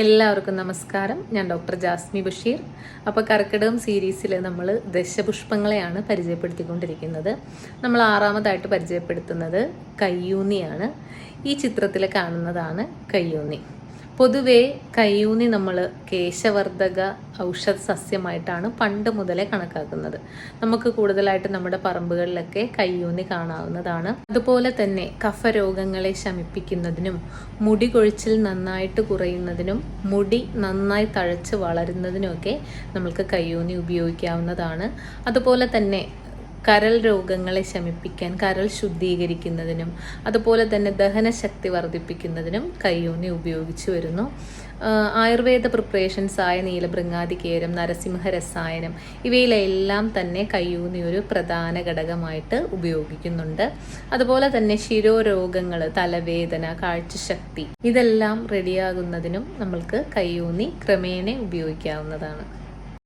എല്ലാവർക്കും നമസ്കാരം. ഞാൻ ഡോക്ടർ ജാസ്മി ബഷീർ. അപ്പോൾ കർക്കിടകം സീരീസിൽ നമ്മൾ ദശപുഷ്പങ്ങളെയാണ് പരിചയപ്പെടുത്തിക്കൊണ്ടിരിക്കുന്നത്. നമ്മൾ ആറാമതായിട്ട് പരിചയപ്പെടുത്തുന്നത് കയ്യൂന്നിയാണ്. ഈ ചിത്രത്തിൽ കാണുന്നതാണ് കയ്യൂന്നി. പൊതുവേ കയ്യൂന്നി നമ്മൾ കേശവർദ്ധക ഔഷധ സസ്യമായിട്ടാണ് പണ്ട് മുതലേ കണക്കാക്കുന്നത്. നമുക്ക് കൂടുതലായിട്ട് നമ്മുടെ പറമ്പുകളിലൊക്കെ കയ്യൂന്നി കാണാവുന്നതാണ്. അതുപോലെ തന്നെ കഫരോഗങ്ങളെ ശമിപ്പിക്കുന്നതിനും മുടി കൊഴിച്ചിൽ നന്നായിട്ട് കുറയുന്നതിനും മുടി നന്നായി തഴച്ച് വളരുന്നതിനുമൊക്കെ നമുക്ക് കയ്യൂന്നി ഉപയോഗിക്കാവുന്നതാണ്. അതുപോലെ തന്നെ കരൾ രോഗങ്ങളെ ശമിപ്പിക്കാൻ, കരൾ ശുദ്ധീകരിക്കുന്നതിനും അതുപോലെ തന്നെ ദഹനശക്തി വർദ്ധിപ്പിക്കുന്നതിനും കയ്യൂന്നി ഉപയോഗിച്ചു വരുന്നു. ആയുർവേദ പ്രിപ്പറേഷൻസ് ആയ നീലഭൃങ്ങാതികേരം, നരസിംഹ രസായനം ഇവയിലെല്ലാം തന്നെ കയ്യൂന്നി ഒരു പ്രധാന ഘടകമായിട്ട് ഉപയോഗിക്കുന്നുണ്ട്. അതുപോലെ തന്നെ ശിരോരോഗങ്ങൾ, തലവേദന, കാഴ്ചശക്തി ഇതെല്ലാം റെഡിയാകുന്നതിനും നമ്മൾക്ക് കയ്യൂന്നി ക്രമേണ ഉപയോഗിക്കാവുന്നതാണ്.